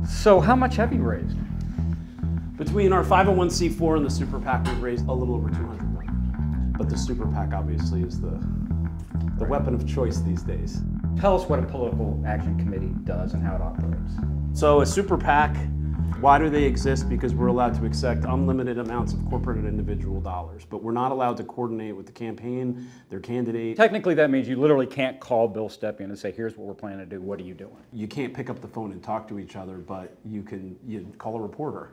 So how much have you raised? Between our 501c4 and the super PAC, we've raised a little over $200 million. But the super PAC obviously is the weapon of choice these days. Tell us what a political action committee does and how it operates. So a super PAC, why do they exist? Because we're allowed to accept unlimited amounts of corporate and individual dollars, but we're not allowed to coordinate with the campaign, their candidate. Technically, that means you literally can't call Bill Stepien and say, here's what we're planning to do, what are you doing? You can't pick up the phone and talk to each other, but you call a reporter.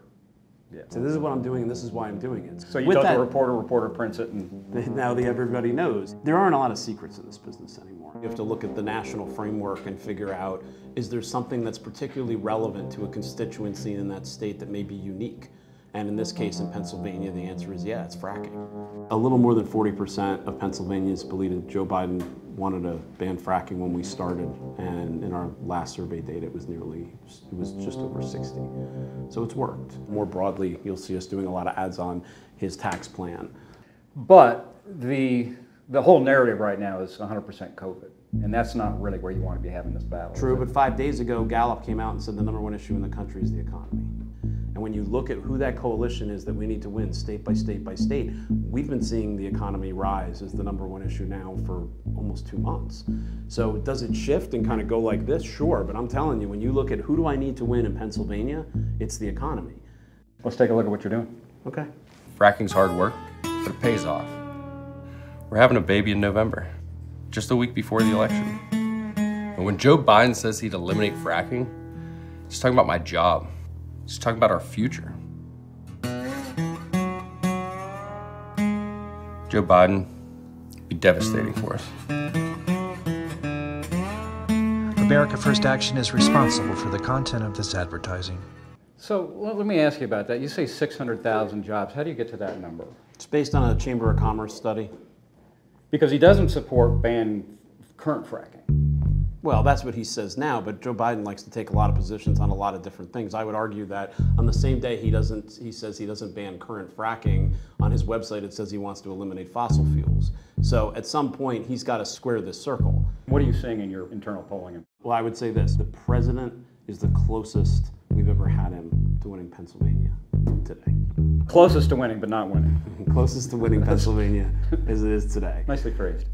Yeah. So this is what I'm doing, and this is why I'm doing it. So you tell the reporter prints it, and now everybody knows. There aren't a lot of secrets in this business anymore. You have to look at the national framework and figure out, is there something that's particularly relevant to a constituency in that state that may be unique? And in this case, in Pennsylvania, the answer is yeah, it's fracking. A little more than 40% of Pennsylvanians believe that Joe Biden wanted to ban fracking when we started, and in our last survey data, it was just over 60. So it's worked. More broadly, you'll see us doing a lot of ads on his tax plan. But the whole narrative right now is 100% COVID, and that's not really where you want to be having this battle. True, but 5 days ago, Gallup came out and said the #1 issue in the country is the economy. And when you look at who that coalition is that we need to win state by state by state, we've been seeing the economy rise as the #1 issue now for almost 2 months. So does it shift and kind of go like this? Sure, but I'm telling you, when you look at who do I need to win in Pennsylvania, it's the economy. Let's take a look at what you're doing. Okay. Fracking's hard work, but it pays off. We're having a baby in November, just a week before the election. And when Joe Biden says he'd eliminate fracking, he's talking about my job. He's talking about our future. Joe Biden would be devastating for us. America First Action is responsible for the content of this advertising. So let me ask you about that. You say 600,000 jobs. How do you get to that number? It's based on a Chamber of Commerce study. Because he doesn't support banning current fracking. Well, that's what he says now, but Joe Biden likes to take a lot of positions on a lot of different things. I would argue that on the same day he says he doesn't ban current fracking, on his website it says he wants to eliminate fossil fuels. So at some point he's got to square this circle. What are you seeing in your internal polling? Well, I would say this, the president is the closest we've ever had him to winning Pennsylvania today. Closest to winning, but not winning. Closest to winning Pennsylvania as it is today. Nicely phrased.